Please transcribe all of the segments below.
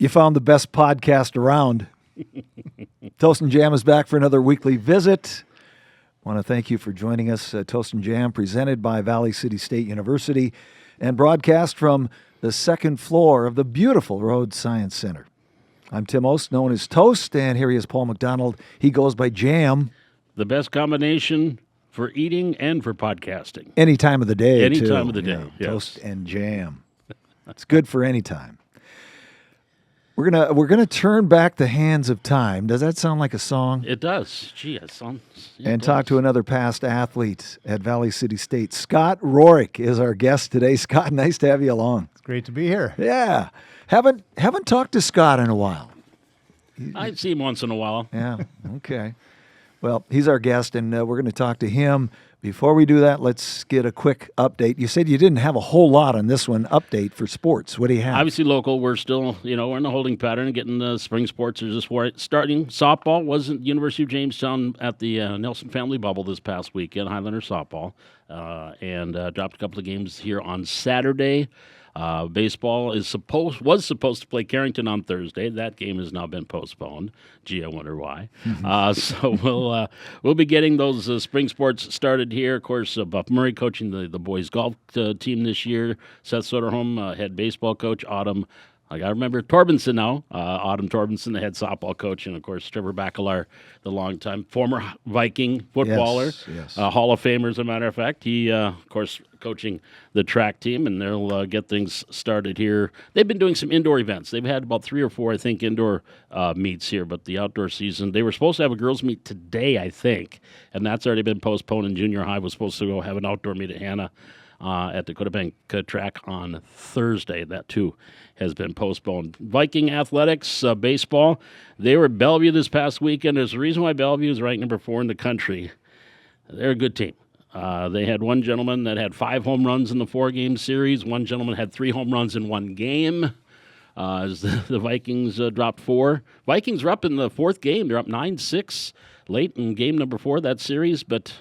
You found the best podcast around. Tost N Jam is back for another weekly visit. I want to thank you for joining us. Tost N Jam, presented by Valley City State University and broadcast from the second floor of the beautiful Rhodes Science Center. I'm Tim Ost, known as Toast, and here he is, Paul McDonald. He goes by Jam. The best combination for eating and for podcasting. Any time of the day, Any too. time of the day, Yeah, yes. Tost N Jam. It's good for any time. We're gonna turn back the hands of time. Does that sound like a song? It does. Gee, it sounds... And talk to another past athlete at Valley City State. Scott Roehrich is our guest today. Scott, nice to have you along. It's great to be here. Yeah, haven't talked to Scott in a while. I see him once in a while. Yeah, okay. Well, he's our guest, and we're going to talk to him. Before we do that, let's get a quick update. You said you didn't have a whole lot on this one. Update for sports. What do you have? Obviously local. We're still, we're in the holding pattern, getting the spring sports. There's just starting. Softball wasn't University of Jamestown at the Nelson Family Bubble this past weekend, Highlander softball, and dropped a couple of games here on Saturday. Baseball was supposed to play Carrington on Thursday. That game has now been postponed. Gee, I wonder why. So we'll be getting those spring sports started here. Of course, Buff Murray coaching the boys golf team this year. Seth Soderholm, head baseball coach. Autumn, I got to remember Torbenson now. Autumn Torbenson, the head softball coach, and of course Trevor Bacalar, the longtime former Viking footballer, yes. Hall of Famer, as a matter of fact. He, of course, coaching the track team, and they'll get things started here. They've been doing some indoor events. They've had about 3 or 4, I think, indoor meets here, but the outdoor season, they were supposed to have a girls' meet today, I think, and that's already been postponed, and junior high was supposed to go have an outdoor meet at Hannah at Dakota Bank track on Thursday. That, too, has been postponed. Viking athletics, baseball, they were at Bellevue this past weekend. There's a reason why Bellevue is ranked number 4 in the country. They're a good team. They had one gentleman that had 5 home runs in the 4-game series. One gentleman had 3 home runs in one game. As the Vikings dropped 4. Vikings are up in the 4th game. They're up 9-6 late in game number 4 of that series, but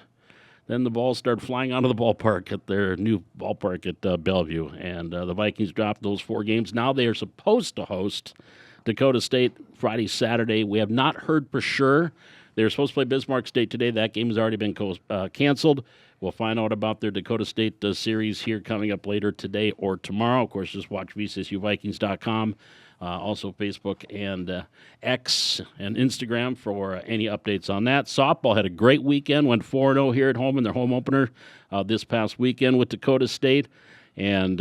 then the balls started flying out of the ballpark at their new ballpark at Bellevue, and the Vikings dropped those 4 games. Now they are supposed to host Dakota State Friday, Saturday. We have not heard for sure. They were supposed to play Bismarck State today. That game has already been canceled. We'll find out about their Dakota State series here coming up later today or tomorrow. Of course, just watch VCSUVikings.com. Also Facebook and X and Instagram for any updates on that. Softball had a great weekend, went 4-0 here at home in their home opener this past weekend with Dakota State. And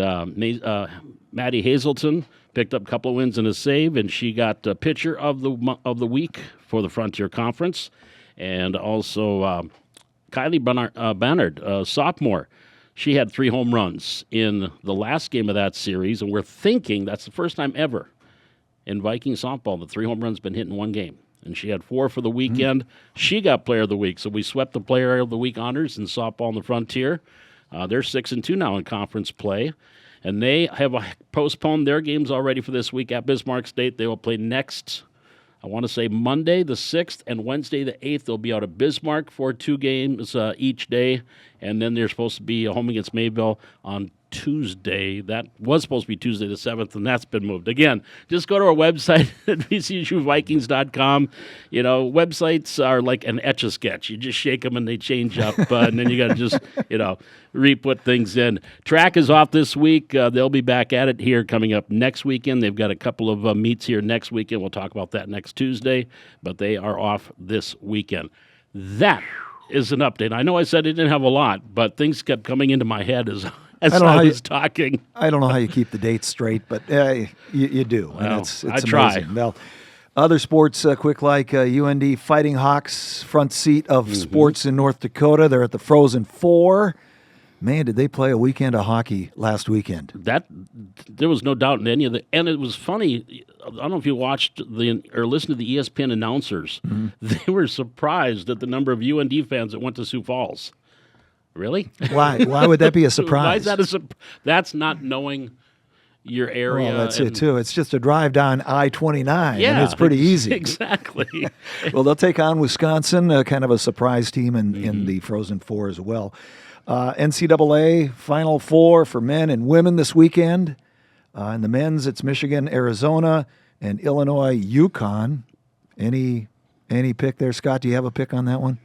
Maddie Hazelton picked up a couple of wins and a save, and she got pitcher of the week for the Frontier Conference. And also Kylie Bannard, sophomore. She had 3 home runs in the last game of that series, and we're thinking that's the first time ever in Viking softball that 3 home runs been hit in one game. And she had 4 for the weekend. She got player of the week, so we swept the player of the week honors in softball on the Frontier. They're 6-2 now in conference play, and they have postponed their games already for this week at Bismarck State. They will play next, I want to say Monday the 6th and Wednesday the 8th. They'll be out of Bismarck for 2 games each day, and then they're supposed to be home against Mayville on Tuesday. That was supposed to be Tuesday the 7th, and that's been moved. Again, just go to our website at VCSUVikings.com. Websites are like an Etch-a-Sketch. You just shake them and they change up, and then you got to just, re-put things in. Track is off this week. They'll be back at it here coming up next weekend. They've got a couple of meets here next weekend. We'll talk about that next Tuesday, but they are off this weekend. That is an update. I know I said I didn't have a lot, but things kept coming into my head as I was talking. I don't know how you keep the dates straight, but you do. Well, and it's I try. Amazing. Well, other sports, quick like UND Fighting Hawks, front seat of sports in North Dakota. They're at the Frozen Four. Man, did they play a weekend of hockey last weekend. There was no doubt in any of it. And it was funny. I don't know if you watched or listened to the ESPN announcers. They were surprised at the number of UND fans that went to Sioux Falls. Really? Why? Why would that be a surprise? Why is that that's not knowing your area. Well, that's it, too. It's just a drive down I-29, yeah, and it's pretty easy. Exactly. Well, they'll take on Wisconsin, kind of a surprise team in the Frozen Four as well. NCAA Final Four for men and women this weekend. In the men's, it's Michigan, Arizona. and Illinois Yukon. Any pick there, Scott? Do you have a pick on that one?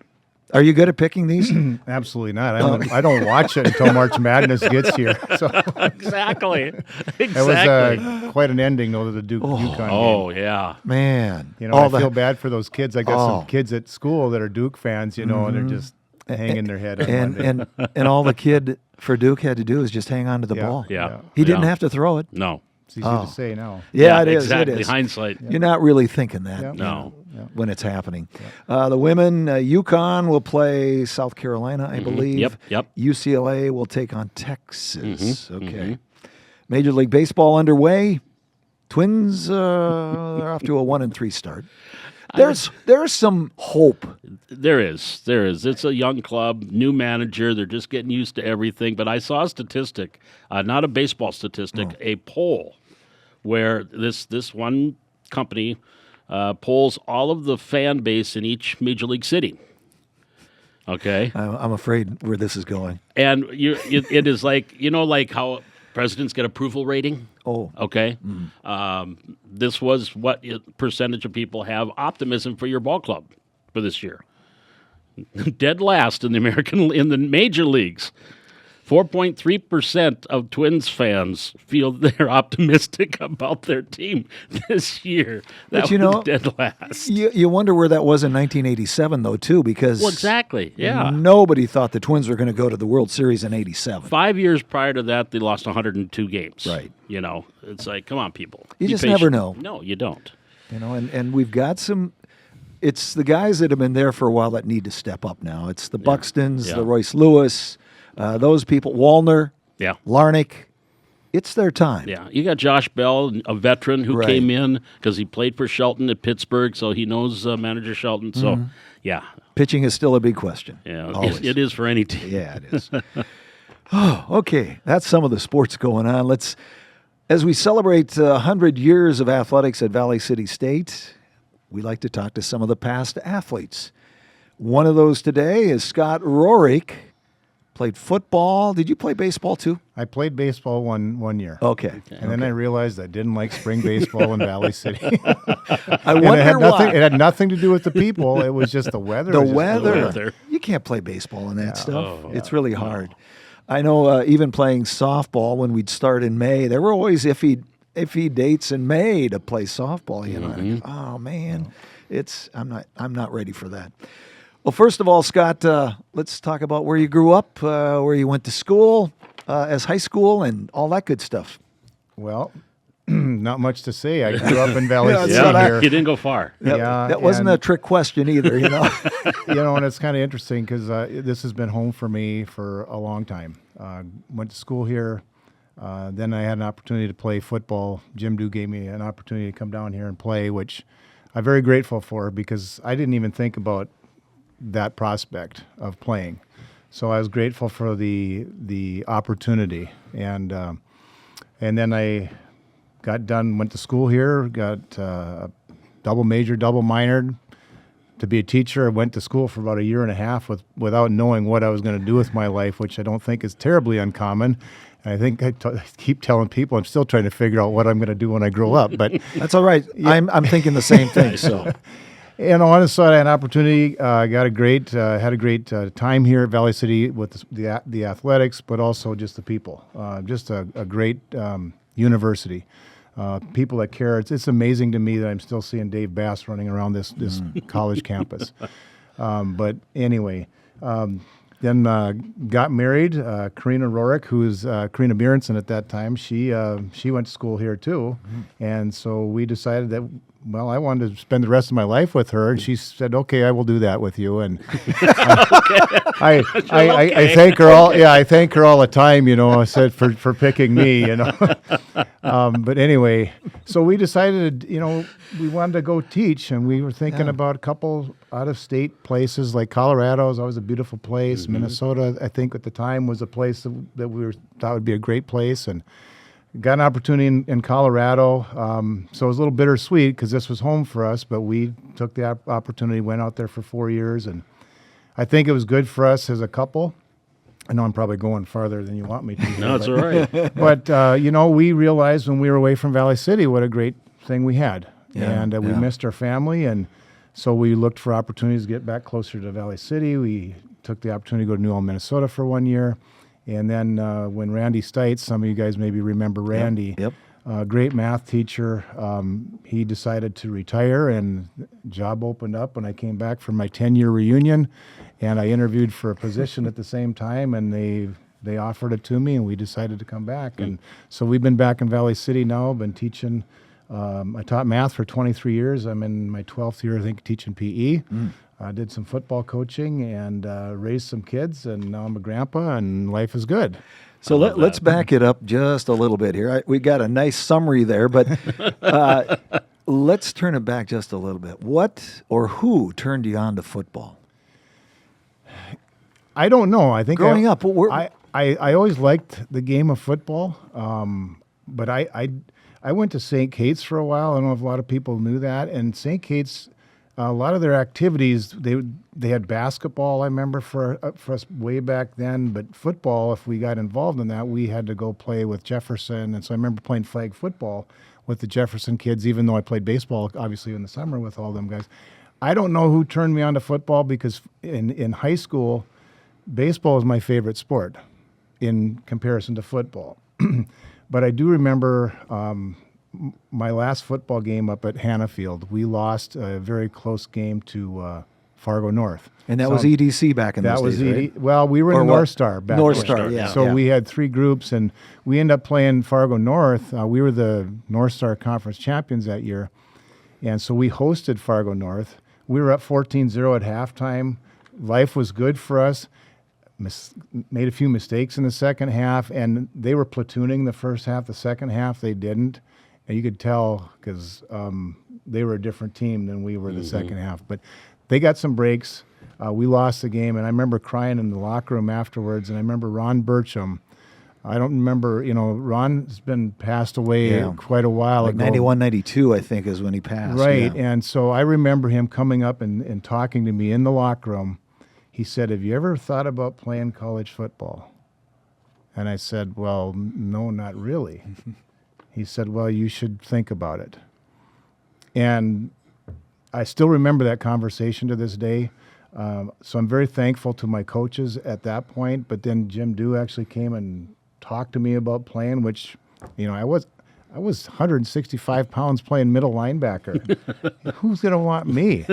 Are you good at picking these? Absolutely not. I don't watch it until March Madness gets here. So Exactly. it was quite an ending, though, to the Duke UConn game. Oh, yeah. Man, I feel bad for those kids. I got some kids at school that are Duke fans, and they're just hanging their head on Monday. and all the kid for Duke had to do is just hang on to the ball. Yeah. He didn't have to throw it. No. It's easy to say now. Yeah, it is. Exactly. It is. Hindsight. You're not really thinking that. Yeah. No. When it's happening. The women, UConn will play South Carolina, I believe. Yep. UCLA will take on Texas. Okay. Major League Baseball underway. Twins are off to a 1-3 start. There's some hope. There is. It's a young club, new manager. They're just getting used to everything. But I saw a statistic, not a baseball statistic, a poll where this one company polls all of the fan base in each major league city. Okay, I'm afraid where this is going. and it is like how presidents get approval rating. Oh, Okay, this was what percentage of people have optimism for your ball club for this year. Dead last in the major leagues. 4.3% of Twins fans feel they're optimistic about their team this year. That was dead last. You wonder where that was in 1987, though, too, because Well, exactly. Yeah. nobody thought the Twins were going to go to the World Series in '87. 5 years prior to that, they lost 102 games. Right. It's like, come on, people. You Be just patient. never know. No, you don't. And we've got some. It's the guys that have been there for a while that need to step up now. It's the Buxtons, Yeah. the Royce Lewis, those people, Wallner, Yeah. Larnick. It's their time. Yeah, you got Josh Bell, a veteran who Right. came in because he played for Shelton at Pittsburgh, so he knows manager Shelton. So, yeah, Pitching is still a big question. Always. it is for any team. Yeah, it is. Okay. That's some of the sports going on. As we celebrate 100 years of athletics at Valley City State, we like to talk to some of the past athletes. One of those today is Scott Roehrich. Played football. Did you play baseball too? I played baseball one year. Okay. And then I realized I didn't like spring baseball in Valley City. I wonder why. It had nothing to do with the people. It was just the weather. The It was just weather. You can't play baseball in that stuff. It's really hard. I know even playing softball when we'd start in May, there were always iffy dates in May to play softball. Oh man, I'm not ready for that. Well, first of all, Scott, let's talk about where you grew up, where you went to school as high school, and all that good stuff. Well, not much to say. I grew up in Valley City Yeah, here. you didn't go far. That wasn't a trick question either, And it's kind of interesting because this has been home for me for a long time. Went to school here. Then I had an opportunity to play football. Jim Dew gave me an opportunity to come down here and play, which I'm very grateful for because I didn't even think about that prospect of playing. So I was grateful for the opportunity. And then I got done, went to school here, got double major, double minored. To be a teacher, I went to school for about a year and a half without knowing what I was going to do with my life, which I don't think is terribly uncommon. And I think I keep telling people I'm still trying to figure out what I'm going to do when I grow up. But that's all right. I'm thinking the same thing. So, on the side, I had an opportunity. Had a great time here at Valley City with the athletics, but also just the people. Just a great university. People that care. It's amazing to me that I'm still seeing Dave Bass running around this college campus. But anyway, then got married. Karina Roehrich, who was Karina Bjornson at that time, she went to school here too, and so we decided that. Well, I wanted to spend the rest of my life with her, and she said, "Okay, I will do that with you." And I thank her all. Yeah, I thank her all the time. I said for picking me. But anyway, so we decided. We wanted to go teach, and we were thinking about a couple out-of-state places like Colorado is always a beautiful place. Minnesota, I think at the time was a place that we thought would be a great place, and got an opportunity in Colorado. So it was a little bittersweet because this was home for us, but we took the opportunity, went out there for 4 years, and I think it was good for us as a couple. I know I'm probably going farther than you want me to. No, it's all right. But, we realized when we were away from Valley City what a great thing we had. Yeah, And we yeah. missed our family, and so we looked for opportunities to get back closer to Valley City. We took the opportunity to go to New Ulm, Minnesota for 1 year. And then when Randy Stites, some of you guys maybe remember Randy, Yep. Great math teacher, he decided to retire, and job opened up, and I came back for my 10-year reunion, and I interviewed for a position at the same time, and they offered it to me, and we decided to come back. And so we've been back in Valley City now, been teaching. I taught math for 23 years. I'm in my 12th year, I think, teaching PE. I did some football coaching and raised some kids, and now I'm a grandpa, and life is good. So let's back it up just a little bit here. We got a nice summary there, but let's turn it back just a little bit. What or who turned you on to football? I don't know. I think Growing up, I always liked the game of football, but I went to St. Kate's for a while. I don't know if a lot of people knew that. And St. Kate's, a lot of their activities, they had basketball, I remember, for us way back then. But football, if we got involved in that, we had to go play with Jefferson. And so I remember playing flag football with the Jefferson kids, even though I played baseball, obviously, in the summer with all them guys. I don't know who turned me on to football, because in high school, baseball was my favorite sport in comparison to football. But I do remember my last football game up at Hannafield. We lost a very close game to Fargo North. And that was EDC back in those days, right? Well, we were Or in what? North Star back North then. Star, yeah. So yeah. we had 3 groups, and we ended up playing Fargo North. We were the North Star Conference champions that year. And so we hosted Fargo North. We were up 14-0 at halftime. Life was good for us. Made a few mistakes in the second half, and they were platooning the first half. The second half, they didn't. And you could tell, because they were a different team than we were the second half. But they got some breaks. We lost the game, and I remember crying in the locker room afterwards. And I remember Ron Burcham. I don't remember, Ron's been passed away quite a while like ago. 91, 92, I think, is when he passed. Right, yeah. and so I remember him coming up and talking to me in the locker room. He said, "Have you ever thought about playing college football?" And I said, "Well, no, not really." He said, "Well, you should think about it." And I still remember that conversation to this day. So I'm very thankful to my coaches at that point. But then Jim Dew actually came and talked to me about playing, which, I was 165 pounds playing middle linebacker. Who's going to want me?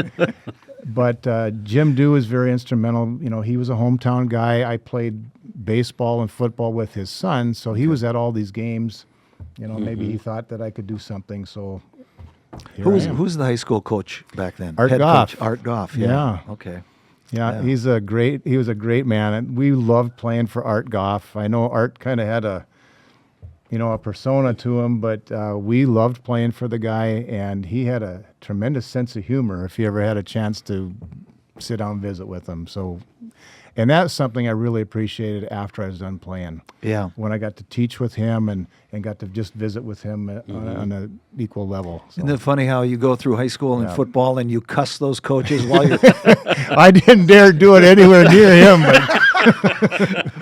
But Jim Dew was very instrumental. He was a hometown guy. I played baseball and football with his son, so he was at all these games. Maybe he thought that I could do something. So Who's the high school coach back then? Art Head Goff. coach, Art Goff. Yeah. Okay. Yeah, he was a great man, and we loved playing for Art Goff. I know Art kind of had a persona to him, but we loved playing for the guy, and he had a tremendous sense of humor if you ever had a chance to sit down and visit with him. So, and that's something I really appreciated after I was done playing. Yeah. When I got to teach with him and got to just visit with him on an equal level. So. Isn't it funny how you go through high school and football and you cuss those coaches while you're... I didn't dare do it anywhere near him.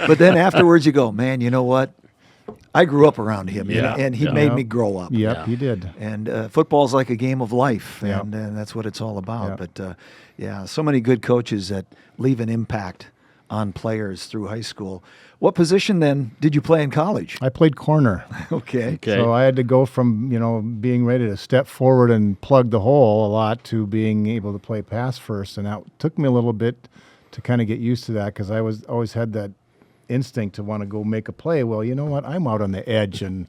But then afterwards you go, man, you know what? I grew up around him, Yeah. and he made me grow up. Yep, he did. And football's like a game of life, Yeah. and that's what it's all about. Yeah. But, so many good coaches that leave an impact on players through high school. What position, then, did you play in college? I played corner. Okay. Okay. So I had to go from, being ready to step forward and plug the hole a lot to being able to play pass first. And that took me a little bit to kind of get used to that, because I always had that instinct to want to go make a play. Well, you know what? I'm out on the edge, and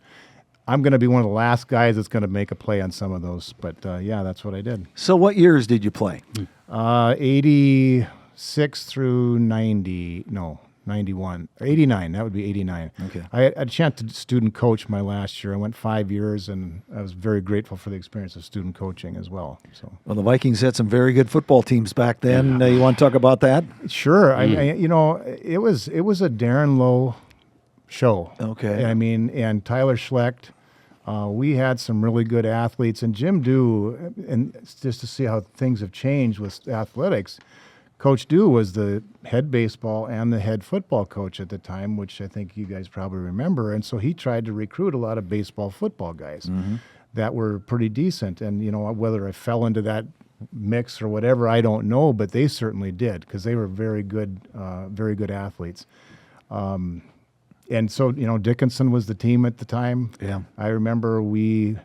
I'm going to be one of the last guys that's going to make a play on some of those. But, that's what I did. So what years did you play? 86 through 91, 89. That would be 89. Okay. I had a chance to student coach my last year. I went 5 years, and I was very grateful for the experience of student coaching as well. So, Well, the Vikings had some very good football teams back then. You want to talk about that? sure. It was a Darren Lowe show. Okay. And Tyler Schlecht. We had some really good athletes, and Jim Dew, and just to see how things have changed with athletics, Coach Dew was the head baseball and the head football coach at the time, which I think you guys probably remember. And so he tried to recruit a lot of baseball, football guys. that were pretty decent. And, whether I fell into that mix or whatever, I don't know, but they certainly did because they were very good athletes. And so, Dickinson was the team at the time. Yeah. I remember we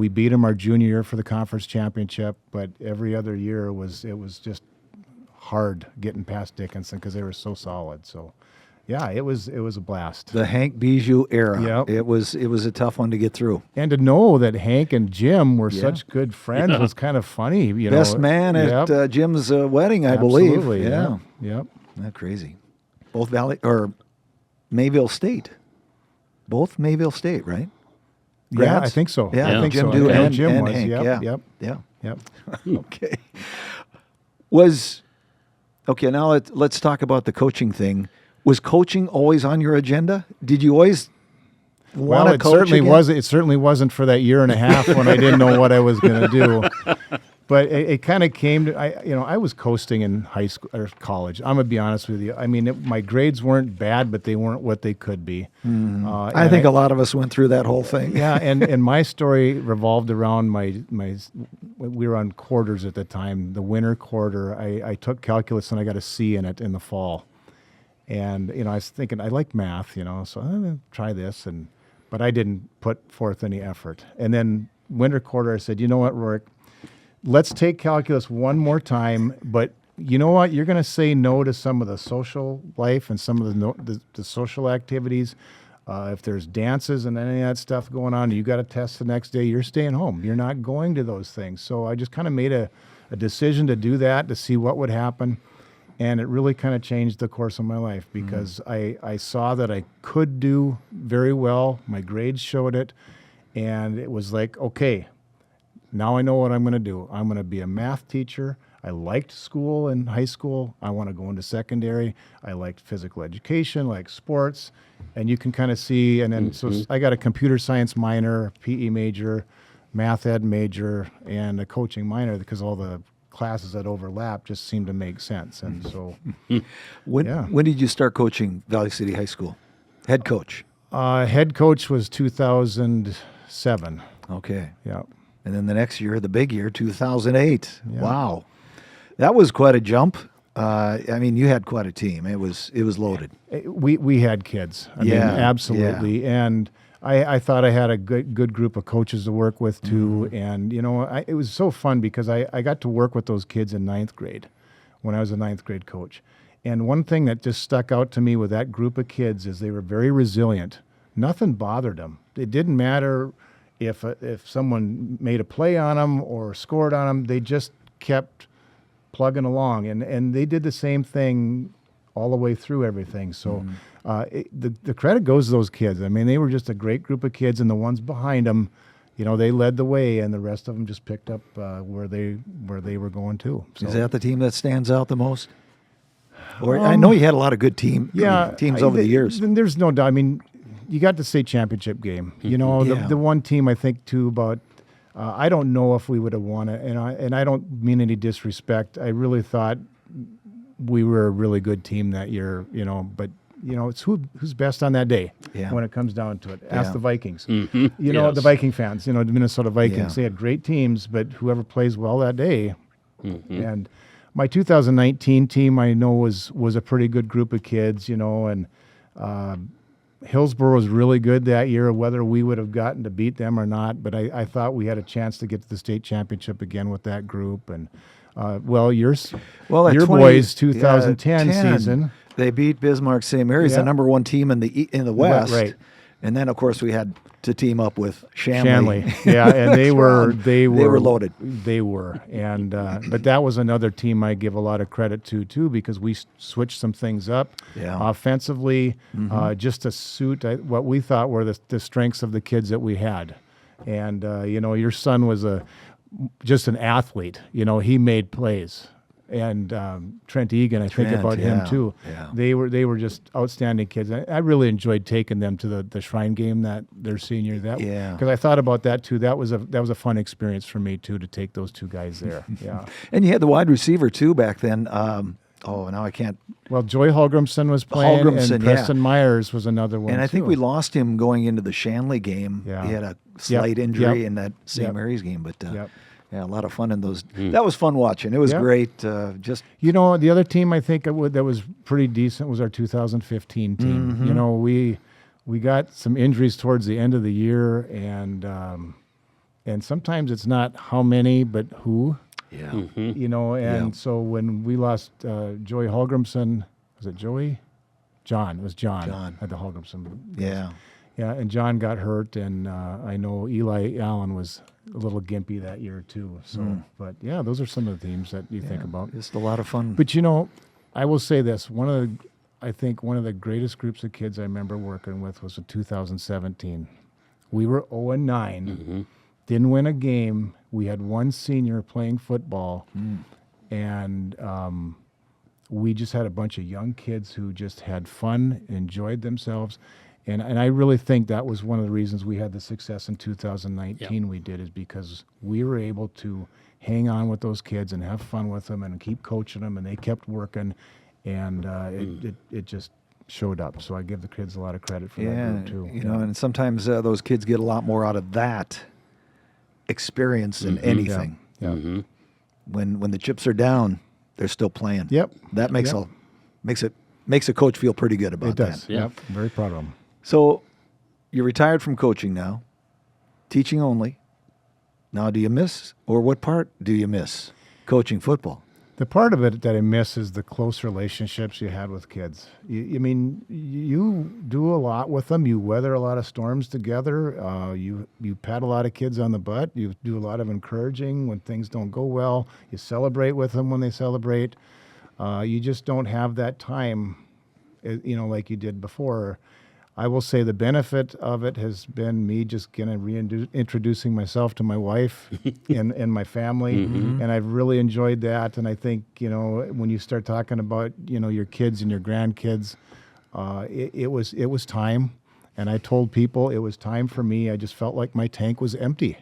beat them our junior year for the conference championship, but every other year it was just hard getting past Dickinson because they were so solid. So, yeah, it was a blast. The Hank Bijou era. Yep. It was a tough one to get through. And to know that Hank and Jim were such good friends was kind of funny. Best man at Jim's wedding, I believe. Absolutely, yeah. Yep. That's crazy. Both Mayville State. Both Mayville State, right? Yeah, Grads? I think so. Yeah, I think Jim so. do I know and Jim was. Hank. Yep. Yeah. Yep. Okay. Now let's talk about the coaching thing. Was coaching always on your agenda? Did you always want to coach again? It certainly wasn't for that year and a half when I didn't know what I was going to do. But it kind of came to I was coasting in high school or college. I'm gonna be honest with you. I mean, my grades weren't bad, but they weren't what they could be. I think a lot of us went through that whole thing. Yeah, and my story revolved around my. We were on quarters at the time. The winter quarter, I took calculus and I got a C in it in the fall. And I was thinking I like math, so I'm gonna try this, but I didn't put forth any effort. And then winter quarter, I said, you know what, Roehrich, let's take calculus one more time, but you know what, you're gonna say no to some of the social life and some of the social activities. If there's dances and any of that stuff going on, you got a test the next day, you're staying home. You're not going to those things. So I just kind of made a decision to do that to see what would happen. And it really kind of changed the course of my life because I saw that I could do very well. My grades showed it. And it was like, okay, now I know what I'm going to do. I'm going to be a math teacher. I liked school in high school. I want to go into secondary. I liked physical education, like sports. And you can kind of see, and then so I got a computer science minor, PE major, math ed major, and a coaching minor because all the classes that overlap just seemed to make sense. And so When did you start coaching Valley City High School? Head coach. Head coach was 2007. Okay. Yeah. And then the next year, the big year, 2008. Yeah. Wow. That was quite a jump. You had quite a team. It was loaded. We had kids. I mean, absolutely. Yeah. And I thought I had a good group of coaches to work with too. And, it was so fun because I got to work with those kids in ninth grade when I was a ninth grade coach. And one thing that just stuck out to me with that group of kids is they were very resilient. Nothing bothered them. It didn't matter if someone made a play on them or scored on them. They just kept plugging along. And they did the same thing all the way through everything. So the credit goes to those kids. I mean, they were just a great group of kids, and the ones behind them, they led the way, and the rest of them just picked up where they were going to. So. Is that the team that stands out the most? Or I know you had a lot of good teams over the years. There's no doubt. I mean, you got the state championship game. The one team I think too about. I don't know if we would have won it, and I don't mean any disrespect. I really thought we were a really good team that year, but it's who's best on that day when it comes down to it. Ask the Vikings. The Viking fans, the Minnesota Vikings. They had great teams, but whoever plays well that day. And my 2019 team, I know was a pretty good group of kids, and Hillsborough was really good that year, whether we would have gotten to beat them or not. But I thought we had a chance to get to the state championship again with that group. And your boys' 2010 season, they beat Bismarck St. Mary's, the number one team in the West. Right. And then, of course, we had to team up with Shanley. Yeah, and they were loaded. They were, and but that was another team I give a lot of credit to too, because we switched some things up offensively, just to suit what we thought were the strengths of the kids that we had. And your son was just an athlete. He made plays. And Trent Egan, I think about him too. Yeah. They were just outstanding kids. I really enjoyed taking them to the Shrine game that their senior. Because I thought about that too. That was a fun experience for me too, to take those two guys there. Yeah. And you had the wide receiver too back then. Oh, now I can't. Well, Joy Holgrimson was playing, Holgrimson, and Preston Myers was another one. And I think too. we lost him going into the Shanley game. Yeah. He had a slight injury Yep. in that St. Yep. Mary's game, but Yep. yeah, a lot of fun in those. That was fun watching. It was Yep. great. Just You know, the other team I think that was pretty decent was our 2015 team. Mm-hmm. You know, we got some injuries towards the end of the year, and sometimes it's not how many, but who. yeah, You know, and Yeah. so when we lost Joey Holgrimson, was it Joey? John. It was John. John. At the Holgrimson. yeah. Yeah, and John got hurt, and I know Eli Allen was a little gimpy that year too. So, but yeah, those are some of the teams that you think about. Just a lot of fun. But you know, I will say this: I think one of the greatest groups of kids I remember working with was in 2017. We were 0-9, didn't win a game. We had one senior playing football, and we just had a bunch of young kids who just had fun, enjoyed themselves. And I really think that was one of the reasons we had the success in 2019 we did, is because we were able to hang on with those kids and have fun with them and keep coaching them, and they kept working, and it just showed up. So I give the kids a lot of credit for that Yeah, group too. you know, and sometimes those kids get a lot more out of that experience than anything. Yeah. When the chips are down, they're still playing. Yep. That makes Yep. makes a coach feel pretty good about It does. that. Yeah. Yep. I'm very proud of them. So you're retired from coaching now, teaching only. Now, do you miss, or what part do you miss coaching football? The part of it that I miss is the close relationships you had with kids. I mean, you do a lot with them. You weather a lot of storms together. You pat a lot of kids on the butt. You do a lot of encouraging when things don't go well. You celebrate with them when they celebrate. You just don't have that time, you know, like you did before. I will say the benefit of it has been me just kind of reintroducing myself to my wife and my family, and I've really enjoyed that. And I think, you know, when you start talking about, you know, your kids and your grandkids, it was time. And I told people it was time for me. I just felt like my tank was empty.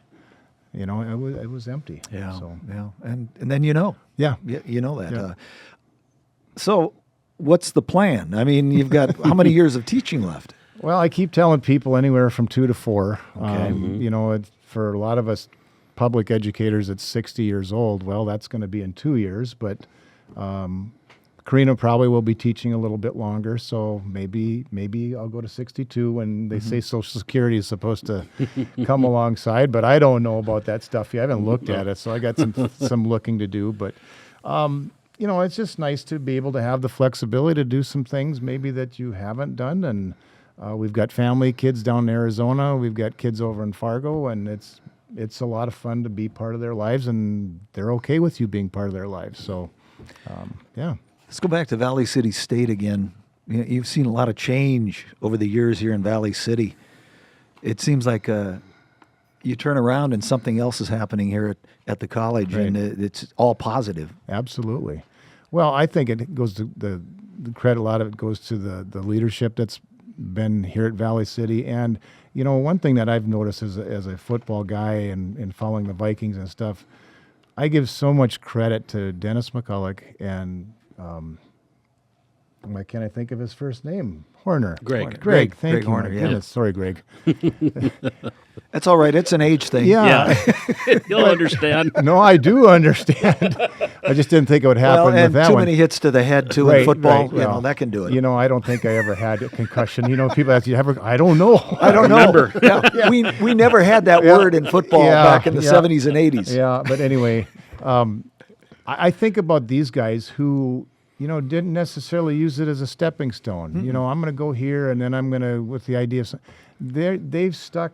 You know, it was empty. Yeah, So, yeah, and then you know, yeah. you know that. Yeah. So, what's the plan? I mean, you've got how many years of teaching left? Well, I keep telling people anywhere from 2 to 4. Okay. You know, for a lot of us public educators at 60 years old, well, that's going to be in 2 years. But Karina probably will be teaching a little bit longer, so maybe I'll go to 62 when they say Social Security is supposed to come alongside. But I don't know about that stuff yet. I haven't looked at it, so I got some looking to do. But you know, it's just nice to be able to have the flexibility to do some things maybe that you haven't done. And we've got family, kids down in Arizona. We've got kids over in Fargo, and it's a lot of fun to be part of their lives, and they're okay with you being part of their lives. So, yeah. Let's go back to Valley City State again. You've seen a lot of change over the years here in Valley City. It seems like you turn around and something else is happening here at the college, Right. and it's all positive. Absolutely. Well, I think it goes to the credit. A lot of it goes to the leadership that's been here at Valley City. And you know, one thing that I've noticed as a football guy and following the Vikings and stuff, I give so much credit to Dennis McCulloch and why can't I think of his first name? Horner. Greg. Greg. Thank Greg you. Horner, My yeah. goodness. Sorry, Greg. That's all right. It's an age thing. Yeah. You'll understand. No, I do understand. I just didn't think it would happen Well, and with that too one. many hits to the head too in Right, football. right, You yeah. know, that can do it. You know, I don't think I ever had a concussion. You know, people ask you, I don't know. I don't know. Remember. Yeah, we never had that Yeah. word in football Yeah, back in the yeah. 70s and 80s. Yeah, but anyway, I think about these guys who, you know, didn't necessarily use it as a stepping stone. You know, I'm going to go here and then I'm going to, with the idea of, they've stuck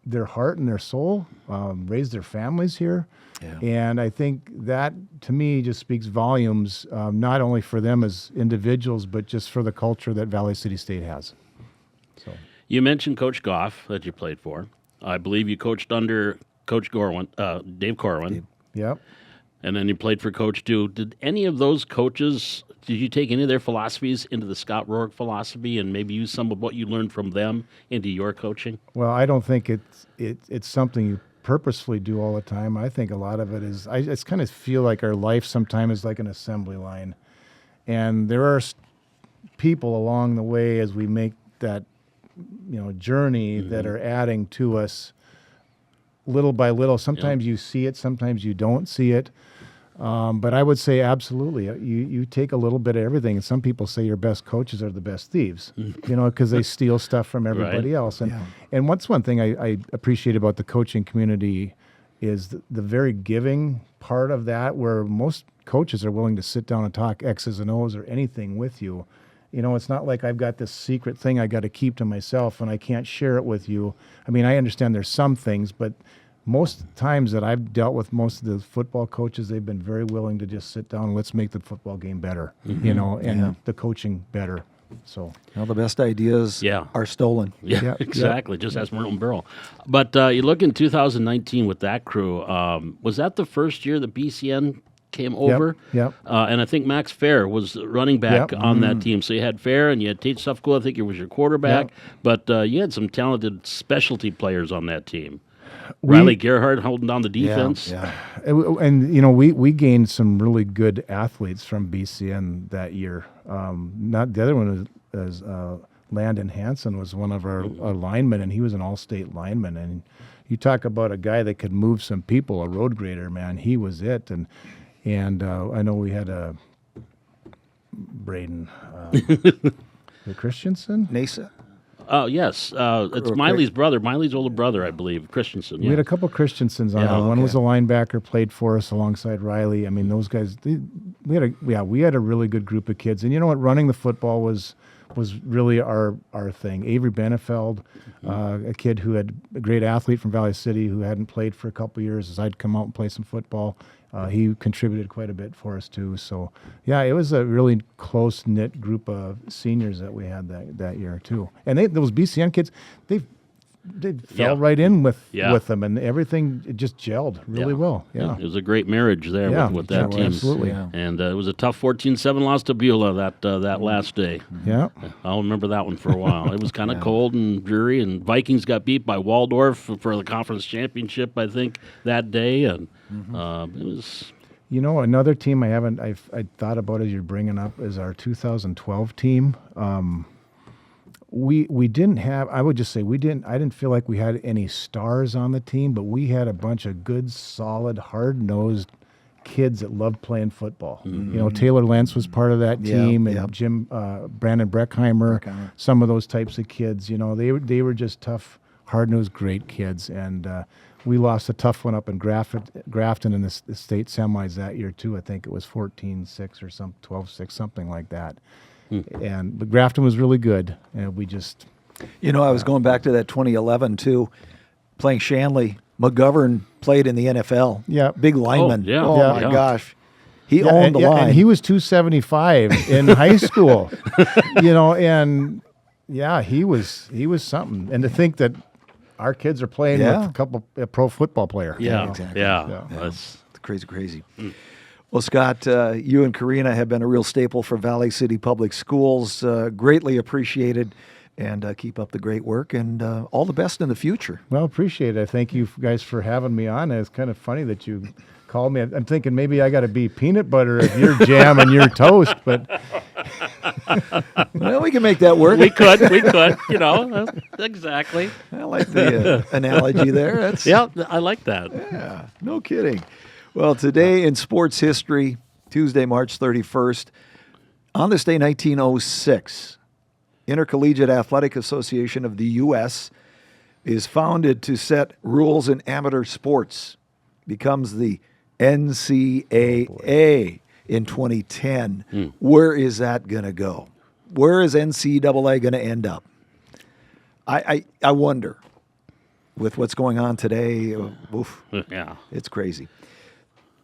their heart and their soul, raised their families here. Yeah. And I think that, to me, just speaks volumes, not only for them as individuals, but just for the culture that Valley City State has. So, You mentioned Coach Goff that you played for. I believe you coached under Coach Dave Corwin. yep. And then you played for Coach Dew. Did any of those coaches, did you take any of their philosophies into the Scott Roehrich philosophy and maybe use some of what you learned from them into your coaching? Well, I don't think it's something you purposefully do all the time. I think a lot of it is, I just kind of feel like our life sometimes is like an assembly line. And there are people along the way as we make that, journey that are adding to us little by little. Sometimes you see it, sometimes you don't see it. But I would say absolutely. You take a little bit of everything. And some people say your best coaches are the best thieves, because they steal stuff from everybody else. And what's one thing I appreciate about the coaching community is the very giving part of that, where most coaches are willing to sit down and talk X's and O's or anything with you. It's not like I've got this secret thing I got to keep to myself and I can't share it with you. I mean, I understand there's some things, but most times that I've dealt with most of the football coaches, they've been very willing to just sit down and let's make the football game better, and the coaching better. So the best ideas are stolen. Yeah, exactly. Just ask Merton Burrow. But you look in 2019 with that crew. Was that the first year that BCN came over? Yep. And I think Max Fair was running back on that team. So you had Fair and you had Tate Sufcool. I think he was your quarterback. But you had some talented specialty players on that team. Riley Gerhardt holding down the defense. Yeah. And we gained some really good athletes from BCN that year. Not the other one is Landon Hansen was one of our linemen, and he was an all-state lineman. And you talk about a guy that could move some people, a road grader, man. He was it. And I know we had a Braden Christensen. Nasa. Oh, yes. It's Miley's brother, Miley's older brother, I believe, Christensen. We had a couple Christensens on. One was a linebacker, played for us alongside Riley. I mean, those guys, we had a really good group of kids. And you know what? Running the football was really our thing. Avery Benefeld, a kid who had a great athlete from Valley City who hadn't played for a couple years, as I'd come out and play some football. He contributed quite a bit for us too. So yeah, it was a really close-knit group of seniors that we had that year too. And those BCN kids, they fell right in with them, and everything it just gelled really well. Yeah, it was a great marriage there with that team. Absolutely. And it was a tough 14-7 loss to Beulah that last day. Yeah, I'll remember that one for a while. It was kind of cold and dreary, and Vikings got beat by Waldorf for the conference championship, I think, that day, and it was. Another team I thought about as you're bringing up is our 2012 team. We didn't have, I would just say I didn't feel like we had any stars on the team, but we had a bunch of good, solid, hard-nosed kids that loved playing football. Taylor Lentz was part of that team, and Jim, Brandon Breckheimer, some of those types of kids. They were just tough, hard-nosed, great kids, and we lost a tough one up in Grafton in the state semis that year too. I think it was 14-6 or 12-6, something like that. But Grafton was really good, and we just. I was going back to that 2011 too, playing Shanley. McGovern played in the NFL. Yeah, big lineman. My gosh, he owned the line. And he was 275 in high school. And he was something. And to think that our kids are playing with a couple pro football player. Exactly. That's crazy. Well, Scott, you and Karina have been a real staple for Valley City Public Schools. Greatly appreciated, and keep up the great work, and all the best in the future. Well, appreciate it. Thank you guys for having me on. It's kind of funny that you called me. I'm thinking maybe I got to be peanut butter if you're jam and you're toast, but. Well, we can make that work. We could, exactly. I like the analogy there. I like that. Yeah, no kidding. Well, today in sports history, Tuesday, March 31st, on this day, 1906, Intercollegiate Athletic Association of the U.S. is founded to set rules in amateur sports, becomes the NCAA in 2010. Where is that going to go? Where is NCAA going to end up? I wonder, with what's going on today. It's crazy.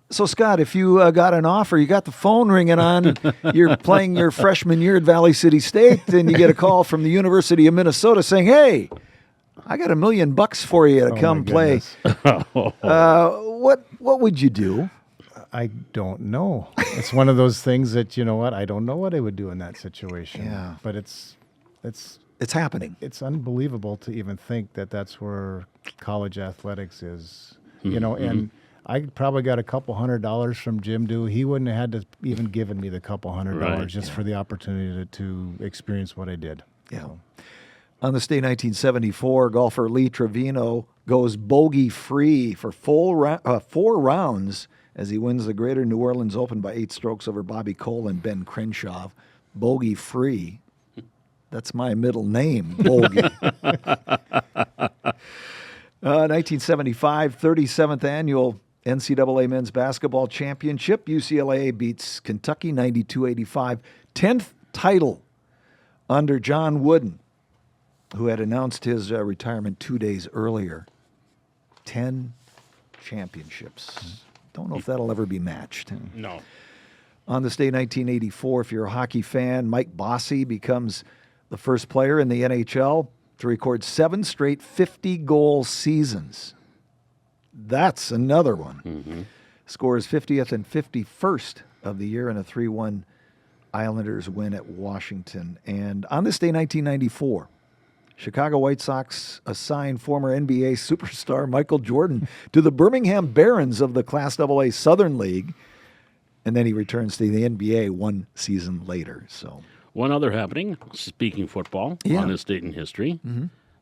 So, Scott, if you got an offer, you got the phone ringing on, you're playing your freshman year at Valley City State, and you get a call from the University of Minnesota saying, hey, I got $1 million for you to come play. What would you do? I don't know. It's one of those things that, I don't know what I would do in that situation. Yeah. But it's happening. It's unbelievable to even think that that's where college athletics is, and I probably got a couple $100 from Jim Dew. He wouldn't have had to even given me the couple $100 Right. just for the opportunity to experience what I did. Yeah. So, On this day, 1974, golfer Lee Trevino goes bogey-free for 4 rounds as he wins the Greater New Orleans Open by 8 strokes over Bobby Cole and Ben Crenshaw. Bogey-free. That's my middle name, Bogey. 1975, 37th Annual NCAA Men's Basketball Championship. UCLA beats Kentucky 92-85. 10th title under John Wooden, who had announced his retirement 2 days earlier. 10 championships. Don't know if that'll ever be matched. No. On this day, 1984, if you're a hockey fan, Mike Bossy becomes the first player in the NHL to record 7 straight 50-goal seasons. That's another one. Mm-hmm. Scores 50th and 51st of the year in a 3-1 Islanders win at Washington. And on this day, 1994, Chicago White Sox assign former NBA superstar Michael Jordan to the Birmingham Barons of the Class AA Southern League, and then he returns to the NBA 1 season later. So, One other happening, speaking football, Yeah. on this date in history.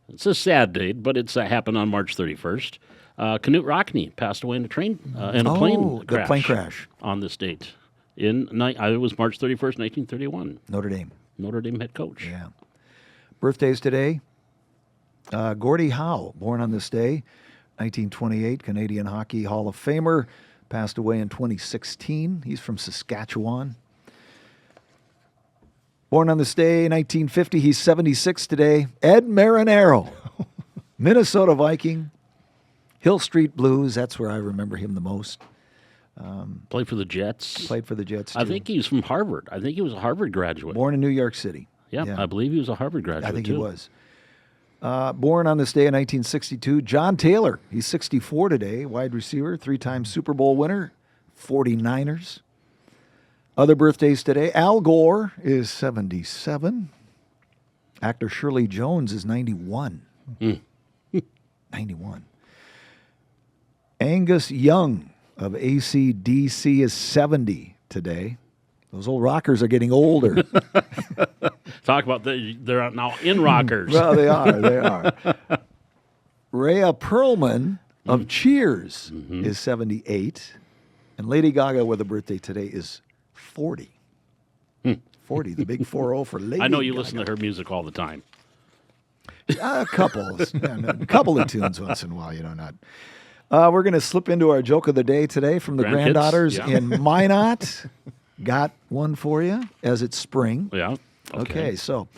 It's a sad date, but it's happened on March 31st. Knute Rockne passed away in a plane the crash. plane crash. On this date. It was March 31st, 1931. Notre Dame. Notre Dame head coach. Yeah. Birthdays today. Gordie Howe, born on this day, 1928, Canadian Hockey Hall of Famer, passed away in 2016. He's from Saskatchewan. Born on this day, 1950, he's 76 today. Ed Marinaro, Minnesota Viking, Hill Street Blues, that's where I remember him the most. Played for the Jets. Played for the Jets, too. I think he's from Harvard. I think he was a Harvard graduate. Born in New York City. Yeah, I believe he was a Harvard graduate, I think too. he was. Born on this day in 1962, John Taylor. He's 64 today, wide receiver, 3-time Super Bowl winner, 49ers. Other birthdays today, Al Gore is 77. Actor Shirley Jones is 91. 91. Angus Young of AC/DC is 70 today. Those old rockers are getting older. Talk about they're now in rockers. Well, they are. Rhea Perlman of Cheers is 78. And Lady Gaga with a birthday today is 40. 40, the big 4-0 for Lady Gaga. I know you listen to her music all the time. A couple of tunes once in a while, not. We're going to slip into our joke of the day today from the Grandkids? granddaughters Yeah. in Minot. Got one for you as it's spring. Yeah. Okay, so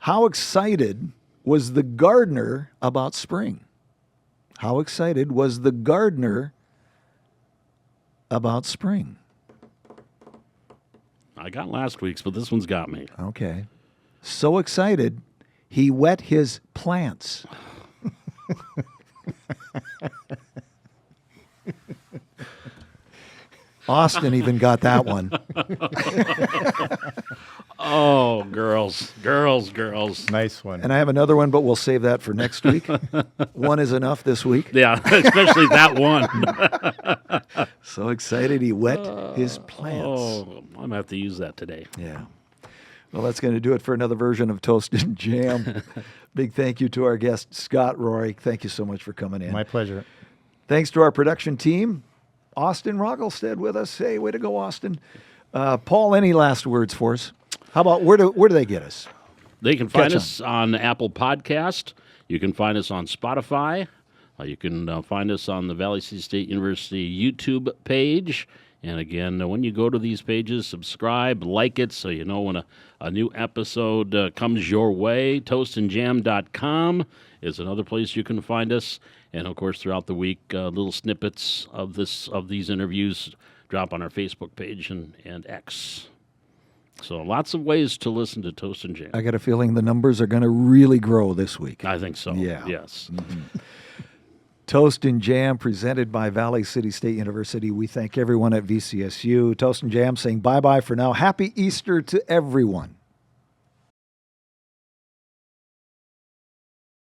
how excited was the gardener about spring? How excited was the gardener about spring? I got last week's, but this one's got me. Okay. So excited, he wet his plants. Austin even got that one. Oh, girls. nice one. And I have another one, but we'll save that for next week. One is enough this week. Yeah, especially that one. So excited, he wet his plants. Oh, I'm going to have to use that today. Yeah. Well, that's going to do it for another version of Toast and Jam. Big thank you to our guest, Scott Roehrich. Thank you so much for coming in. My pleasure. Thanks to our production team, Austin Roggelstead with us. Hey, way to go, Austin. Paul, any last words for us? How about where do they get us? They can find Catch us on Apple Podcast. You can find us on Spotify. You can find us on the Valley City State University YouTube page. And again, when you go to these pages, subscribe, like it, so you know when a new episode comes your way. ToastandJam.com is another place you can find us. And, of course, throughout the week, little snippets of these interviews drop on our Facebook page and X. So lots of ways to listen to Toast and Jam. I got a feeling the numbers are going to really grow this week. I think so. Yeah. Yes. Toast and Jam presented by Valley City State University. We thank everyone at VCSU. Toast and Jam saying bye-bye for now. Happy Easter to everyone.